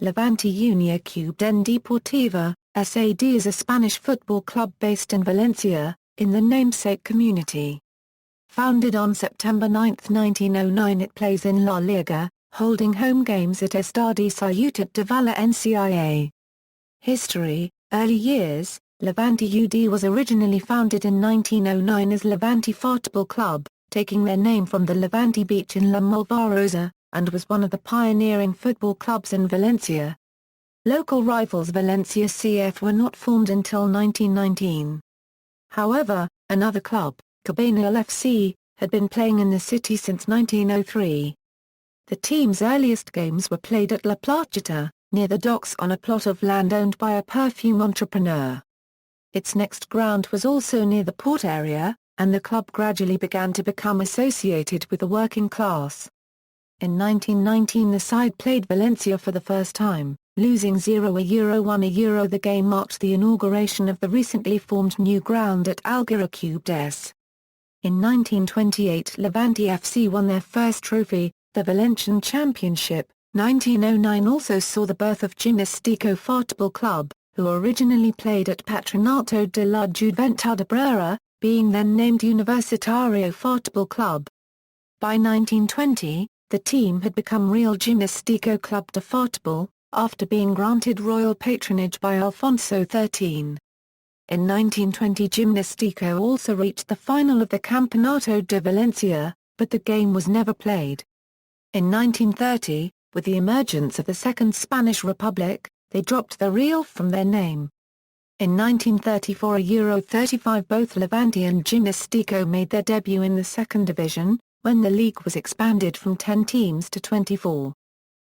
Levante Unió Deportiva, S.A.D is a Spanish football club based in Valencia, in the namesake community. Founded on September 9, 1909, it plays in La Liga, holding home games at Estadi Ciutat de València. History. Early years. Levante UD was originally founded in 1909 as Levante Football Club, taking their name from the Levante beach in La Malvarosa, and was one of the pioneering football clubs in Valencia. Local rivals Valencia CF were not formed until 1919. However, another club, Cabanyal FC, had been playing in the city since 1903. The team's earliest games were played at La Placeta, near the docks on a plot of land owned by a perfume entrepreneur. Its next ground was also near the port area, and the club gradually began to become associated with the working class. In 1919 the side played Valencia for the first time, losing 0-1. The game marked the inauguration of the recently formed new ground at Algarra des. In 1928 Levante FC won their first trophy, the Valencian Championship. 1909 also saw the birth of Gimnastico Football Club, who originally played at Patronato de la Juventud Obrera, being then named Universitario Football Club. By 1920, the team had become Real Gimnastico Club de Football, after being granted royal patronage by Alfonso XIII. In 1920 Gimnastico also reached the final of the Campeonato de Valencia, but the game was never played. In 1930, with the emergence of the Second Spanish Republic, they dropped the Real from their name. In 1934 €35 both Levante and Gimnastico made their debut in the second division, when the league was expanded from 10 teams to 24.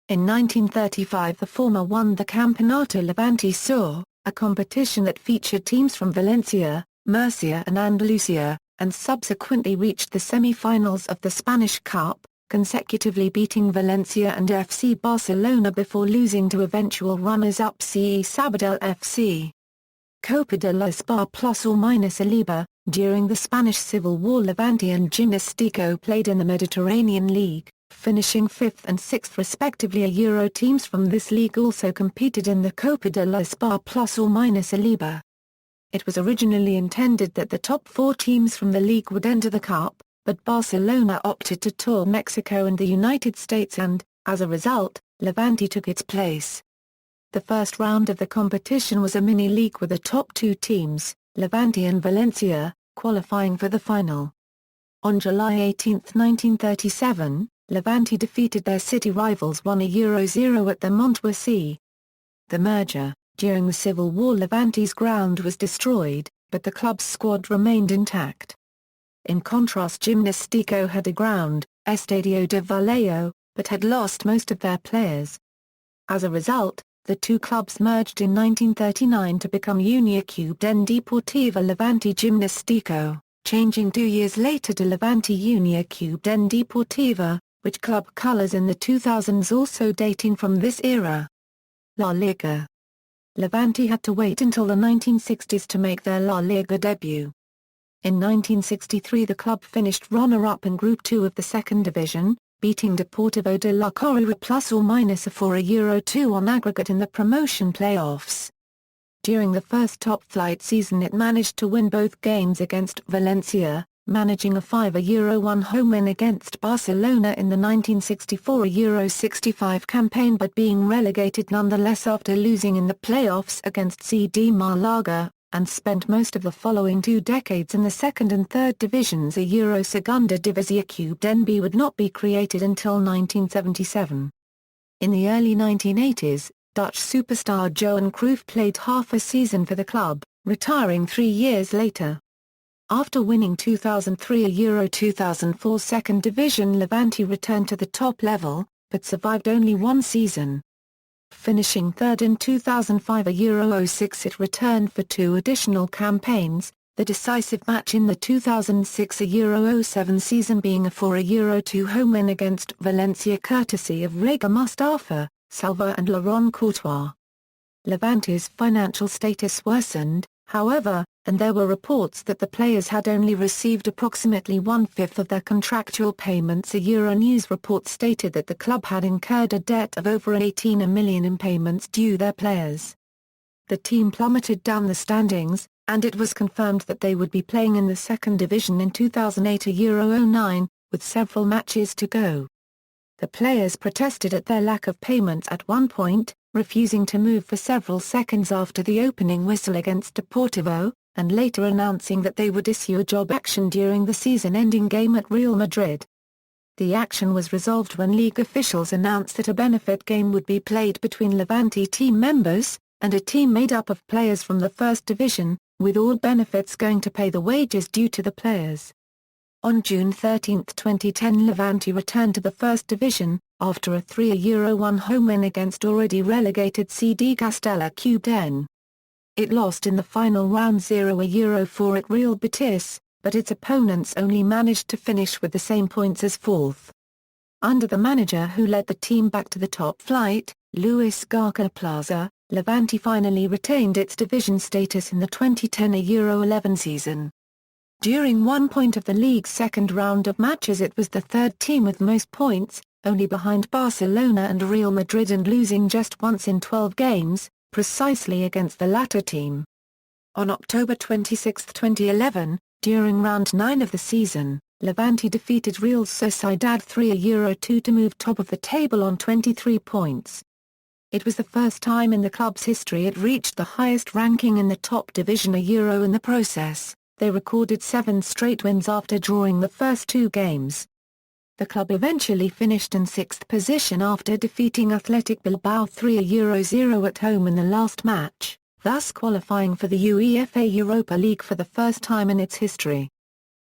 In 1935 the former won the Campeonato Levante Sur, a competition that featured teams from Valencia, Murcia and Andalusia, and subsequently reached the semi-finals of the Spanish Cup, consecutively beating Valencia and FC Barcelona before losing to eventual runners-up CE Sabadell FC. Copa de la Espoɾ்tiva. During the Spanish Civil War Levante and Gimnastico played in the Mediterranean League, finishing 5th and 6th respectively. Euro teams from this league also competed in the Copa de la Espoɾ்tiva. It was originally intended that the top 4 teams from the league would enter the cup, but Barcelona opted to tour Mexico and the United States and, as a result, Levante took its place. The first round of the competition was a mini-league with the top 2 teams, Levante and Valencia, qualifying for the final. On July 18, 1937, Levante defeated their city rivals 1-0 at the Montjuïc. The merger. During the Civil War Levante's ground was destroyed, but the club's squad remained intact. In contrast Gimnastico had a ground, Estadio de Vallejo, but had lost most of their players. As a result, the two clubs merged in 1939 to become Unió Deportiva Levante Gimnastico, changing 2 years later to Levante Unió Deportiva, which club colors in the 2000s also dating from this era. La Liga. Levante had to wait until the 1960s to make their La Liga debut. In 1963 the club finished runner-up in Group 2 of the second division, beating Deportivo de la Coruña +/- €4 on aggregate in the promotion playoffs. During the first top-flight season it managed to win both games against Valencia, managing a €5-1 home win against Barcelona in the 1964 Euro 65 campaign but being relegated nonetheless after losing in the playoffs against S.A.D Malaga, and spent most of the following 2 decades in the second and third divisions. A Euro Segunda División B would not be created until 1977. In the early 1980s, Dutch superstar Johan Cruyff played half a season for the club, retiring 3 years later. After winning 2003 a Euro 2004 second division, Levante returned to the top level, but survived only 1 season. Finishing third in 2005 a Euro 06 it returned for 2 additional campaigns, the decisive match in the 2006 a Euro 07 season being a 4 Euro 2 home win against Valencia courtesy of Rega Mustafa, Salva and Laurent Courtois. Levante's financial status worsened, however, and there were reports that the players had only received approximately one-fifth of their contractual payments. A Euro news report stated that the club had incurred a debt of over 18 million in payments due their players. The team plummeted down the standings, and it was confirmed that they would be playing in the second division in 2008 Euro 09, with several matches to go. The players protested at their lack of payments at one point, refusing to move for several seconds after the opening whistle against deportivo, and later announcing that they would issue a job action during the season-ending game at Real Madrid. The action was resolved when league officials announced that a benefit game would be played between Levante team members, and a team made up of players from the first division, with all benefits going to pay the wages due to the players. On June 13, 2010, Levante returned to the first division, after a 3-1 home win against already relegated S.A.D Castellar-Cubden. It lost in the final round 0-4 at Real Betis, but its opponents only managed to finish with the same points as fourth. Under the manager who led the team back to the top flight, Luis Garcia Plaza, Levante finally retained its division status in the 2010 Euro 11 season. During one point of the league's second round of matches, it was the third team with most points, only behind Barcelona and Real Madrid, and losing just once in 12 games, precisely against the latter team. On October 26, 2011, during round 9 of the season, Levante defeated Real Sociedad 3-2 to move top of the table on 23 points. It was the first time in the club's history it reached the highest ranking in the top division Euro. In the process, they recorded 7 straight wins after drawing the first 2 games. The club eventually finished in 6th position after defeating Athletic Bilbao 3-0 at home in the last match, thus qualifying for the UEFA Europa League for the first time in its history.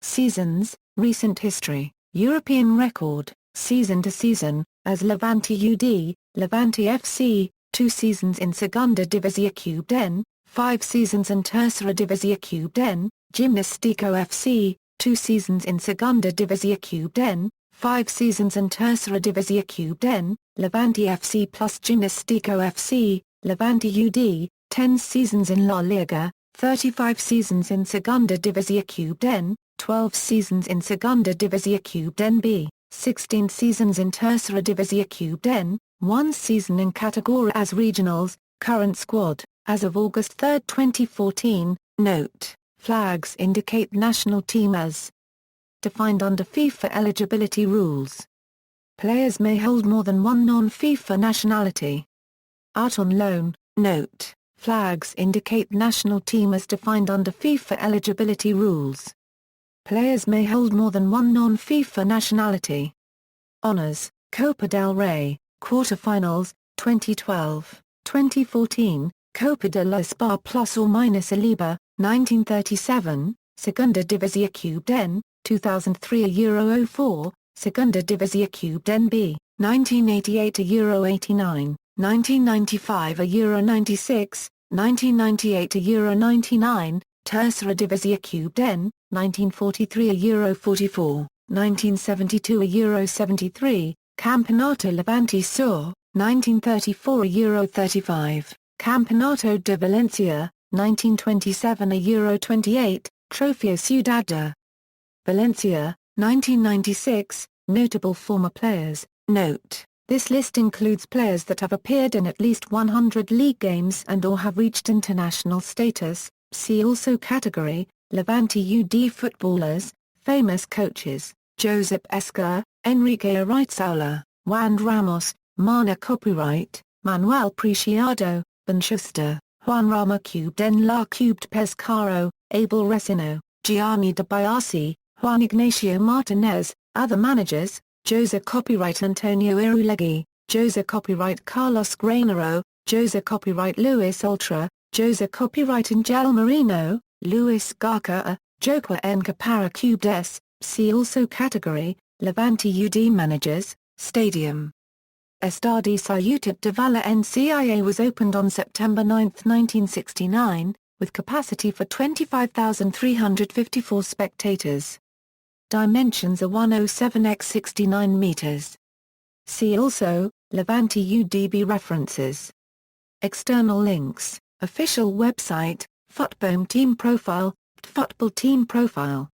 Seasons, recent history, European record, season to season, as Levante UD, Levante FC, 2 seasons in Segunda División Cubden, 5 seasons in Tercera División Cubden, Gimnastico FC, 2 seasons in Segunda División Cubden, 5 seasons in Tercera División Cubden, Levante FC plus Gimnastico FC, Levante UD, 10 seasons in La Liga, 35 seasons in Segunda División Cubden, 12 seasons in Segunda División Cubden B, 16 seasons in Tercera División Cubden, 1 season in Categorías Regionals. Current squad, as of August 3, 2014, note, flags indicate national team as defined under FIFA eligibility rules. Players may hold more than one non-FIFA nationality. Out on loan, note, flags indicate national team as defined under FIFA eligibility rules. Players may hold more than one non-FIFA nationality. Honors, Copa del Rey, quarterfinals, 2012, 2014, Copa de la Espoir plus or minus Liga, 1937, Segunda División Cubden, 2003 Euro 04, Segunda División Cubden B, 1988 Euro 89, 1995 Euro 96, 1998 Euro 99, Tercera División Cubden, 1943 Euro 44, 1972 Euro 73, Campeonato Levante Sur, 1934 Euro 35, Campeonato de Valencia, 1927 Euro 28, Trofeo Ciudad de Valencia, 1996, notable former players. Note, this list includes players that have appeared in at least 100 league games and/or have reached international status. See also category, Levante UD footballers, famous coaches, Josep Esca, Enrique Arraizaula, Juan Ramos, Mana Copyright, Manuel Preciado, Ben Schuster, Juan Rama Cubden La Cubed Pescaro, Abel Resino, Gianni de Biasi, Juan Ignacio Martinez. Other managers, Jose Copyright Antonio Irulegui, Jose Copyright Carlos Granero, Jose Copyright Luis Ultra, Jose Copyright Angel Marino, Luis Garcia, Joaquin Capara Cubdes. See also category, Levante UD managers, stadium. Estadi Ciutat de València was opened on September 9, 1969, with capacity for 25,354 spectators. Dimensions are 107 x 69 meters. See also, Levante UDB references. External links, official website, Football team profile, football team profile.